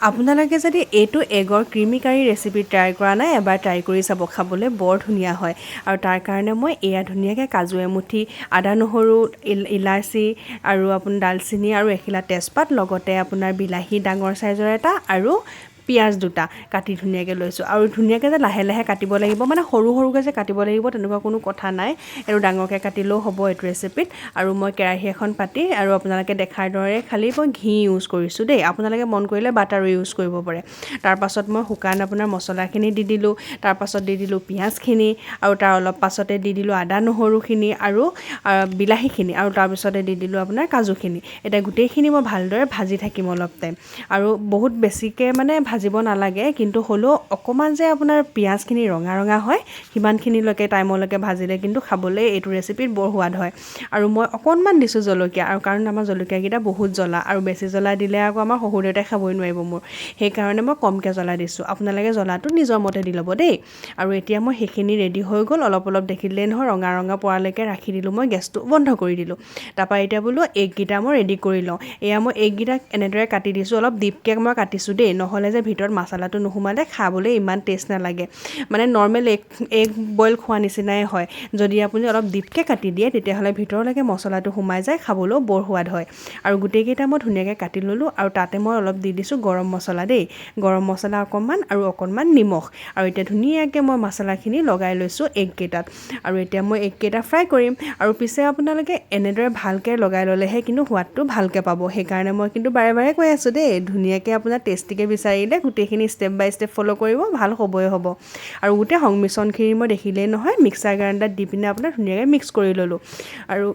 আপোনালোকে যদি এইটো এগৰ ক্ৰিমি কাৰী ৰেচিপি ট্ৰাই কৰা নাই এবাৰ ট্ৰাই কৰি চাব খাবলৈ বৰ ধুনীয়া হয় আৰু তাৰ কাৰণে মই এয়া ধুনীয়াকৈ কাজু এমুঠি আদা নহৰু ইলাচি আৰু আপোনাৰ ডালচেনি আৰু এখিলা তেজপাত লগতে আপোনাৰ বিলাহী ডাঙৰ চাইজৰ এটা আৰু পিঁয়াজ দুটা কাটি ধুনীয়াকৈ লৈছোঁ আৰু ধুনীয়াকৈ যে লাহে লাহে কাটিব লাগিব মানে সৰু সৰুকৈ যে কাটিব লাগিব তেনেকুৱা কোনো কথা নাই এইটো ডাঙৰকৈ কাটিলেও হ'ব এইটো ৰেচিপিত আৰু মই কেৰাহী এখন পাতি আৰু আপোনালোকে দেখাৰ দৰে খালি মই ঘি ইউজ কৰিছোঁ দেই আপোনালোকে মন কৰিলে বাটাৰো ইউজ কৰিব পাৰে তাৰপাছত মই শুকান আপোনাৰ মছলাখিনি দি দিলোঁ তাৰপাছত দি দিলোঁ পিঁয়াজখিনি আৰু তাৰ অলপ পাছতে দি দিলোঁ আদা নহৰুখিনি আৰু বিলাহীখিনি আৰু তাৰপিছতে দি দিলোঁ আপোনাৰ কাজুখিনি এতিয়া গোটেইখিনি মই ভালদৰে ভাজি থাকিম অলপ টাইম আৰু বহুত বেছিকৈ মানে ভাজিব নালাগে কিন্তু হ'লেও অকণমান যে আপোনাৰ পিঁয়াজখিনি ৰঙা ৰঙা হয় সিমানখিনিলৈকে টাইমলৈকে ভাজিলে কিন্তু খাবলৈ এইটো ৰেচিপিত বৰ সোৱাদ হয় আৰু মই অকণমান দিছোঁ জলকীয়া আৰু কাৰণ আমাৰ জলকীয়াকেইটা বহুত জ্বলা আৰু বেছি জ্বলা দিলে আকৌ আমাৰ শহুৰ দেউতাই খাবই নোৱাৰিব মোৰ সেইকাৰণে মই কমকৈ জ্বলা দিছোঁ আপোনালোকে জ্বলাটো নিজৰ মতে দি ল'ব দেই আৰু এতিয়া মই সেইখিনি ৰেডি হৈ গ'ল অলপ অলপ দেখিলেই নহয় ৰঙা ৰঙা পৰালৈকে ৰাখি দিলোঁ মই গেছটো বন্ধ কৰি দিলোঁ তাৰপৰা এতিয়া বোলো এগকেইটা মই ৰেডি কৰি লওঁ এয়া মই এগকেইটা এনেদৰে কাটি দিছোঁ অলপ ডিপকৈ মই কাটিছোঁ দেই নহ'লে যে ভিতৰত মছলাটো নোসোমালে খাবলৈ ইমান টেষ্ট নালাগে মানে নৰ্মেল এগ বইল খোৱা নিচিনাই হয় যদি আপুনি অলপ ডিপকৈ কাটি দিয়ে তেতিয়াহ'লে ভিতৰলৈকে মছলাটো সোমাই যায় খাবলৈও বৰ সোৱাদ হয় আৰু গোটেইকেইটা মই ধুনীয়াকৈ কাটি ল'লোঁ আৰু তাতে মই অলপ দি দিছোঁ গৰম মছলা দেই গৰম মছলা অকণমান আৰু অকণমান নিমখ আৰু এতিয়া ধুনীয়াকৈ মই মছলাখিনি লগাই লৈছোঁ এগকেইটাত আৰু এতিয়া মই এগকেইটা ফ্ৰাই কৰিম আৰু পিছে আপোনালোকে এনেদৰে ভালকৈ লগাই ল'লেহে কিন্তু সোৱাদটো ভালকৈ পাব সেইকাৰণে মই কিন্তু বাৰে বাৰে কৈ আছোঁ দেই ধুনীয়াকৈ আপোনাৰ টেষ্টিকৈ বিচাৰিলে গোটেইখিনি ষ্টেপ বাই ষ্টেপ ফ'ল' কৰিব ভাল হ'বই হ'ব আৰু গোটেই সংমিশ্ৰণখিনি মই দেখিলেই নহয় মিক্সাৰ গ্ৰাইণ্ডাৰত দি পিনে আপোনাৰ ধুনীয়াকৈ মিক্স কৰি ল'লোঁ আৰু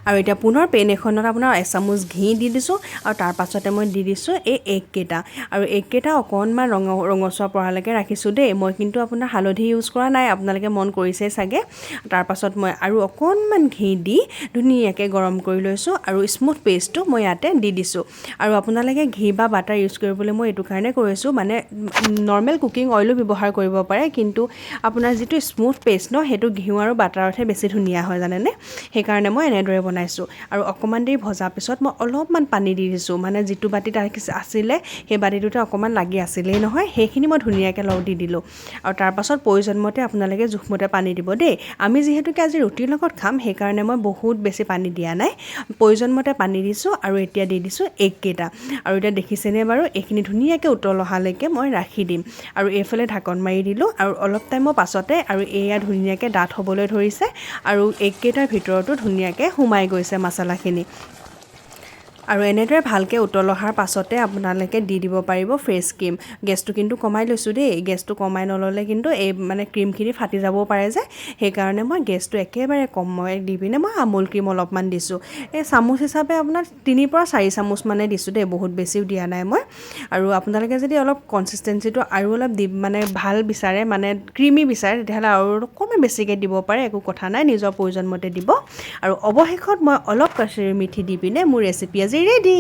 এতিয়া পুনৰ পেন এখনত আপোনাৰ এচামুচ ঘি দি দিছোঁ আৰু তাৰ পাছতে মই দি দিছোঁ এই এগকেইটা আৰু এগকেইটা অকণমান ৰঙচুৱা পৰালৈকে ৰাখিছোঁ দেই মই কিন্তু আপোনাৰ হালধি ইউজ কৰা নাই আপোনালোকে মন কৰিছেই চাগে তাৰপাছত মই আৰু অকণমান ঘি দি ধুনীয়াকৈ গৰম কৰি লৈছোঁ আৰু স্মুথ পেষ্টটো মই ইয়াতে দি দিছোঁ আৰু আপোনালোকে ঘি বা বাটাৰ ইউজ কৰিবলৈ মই এইটো কাৰণে কৰিছোঁ মানে নৰ্মেল কুকিং অইলো ব্যৱহাৰ কৰিব পাৰে কিন্তু আপোনাৰ যিটো স্মুথ পেষ্ট ন সেইটো ঘিউ আৰু বাটাৰতহে বেছি ধুনীয়া হয় জানেনে সেইকাৰণে মই এনেদৰে বনাইছোঁ আৰু অকণমান দেৰি ভজাৰ পিছত মই অলপমান পানী দি দিছোঁ মানে যিটো বাতিত আছিলে সেই বাতিটোতে অকণমান লাগি আছিলেই নহয় সেইখিনি মই ধুনীয়াকৈ দি দিলোঁ আৰু তাৰপাছত প্ৰয়োজন মতে আপোনালোকে জোখমতে পানী দিব দেই আমি যিহেতুকে আজি ৰুটিৰ লগত খাম সেইকাৰণে মই বহুত বেছি পানী দিয়া নাই প্ৰয়োজন মতে পানী দিছোঁ আৰু এতিয়া দি দিছোঁ এগকেইটা আৰু এতিয়া দেখিছেনে বাৰু এইখিনি ধুনীয়াকৈ উতল অহালৈকে মই ৰাখি দিম আৰু এইফালে ঢাকন মাৰি দিলোঁ আৰু অলপ টাইমৰ পাছতে আৰু এয়া ধুনীয়াকৈ ডাঠ হ'বলৈ ধৰিছে আৰু এগকেইটাৰ ভিতৰতো ধুনীয়াকৈ সোমাই গৈছে মছলাখিনি আৰু এনেদৰে ভালকৈ উতল অহাৰ পাছতে আপোনালোকে দি দিব পাৰিব ফ্ৰেছ ক্ৰীম গেছটো কিন্তু কমাই লৈছোঁ দেই গেছটো কমাই নল'লে কিন্তু এই মানে ক্ৰীমখিনি ফাটি যাবও পাৰে যে সেইকাৰণে মই গেছটো একেবাৰে কমাই দি পিনে মই আমুল ক্ৰীম অলপমান দিছোঁ এই চামুচ হিচাপে আপোনাৰ 3 পৰা 4 চামুচ মানে দিছোঁ দেই বহুত বেছিও দিয়া নাই মই আৰু আপোনালোকে যদি অলপ কনচিষ্টেঞ্চিটো আৰু অলপ মানে ভাল বিচাৰে মানে ক্ৰীমি বিচাৰে তেতিয়াহ'লে আৰু অকণমান বেছিকৈ দিব পাৰে একো কথা নাই নিজৰ প্ৰয়োজন মতে দিব আৰু অৱশেষত মই অলপ কাচুৰি মিঠি দি পিনে মোৰ ৰেচিপি আজি ৰেডি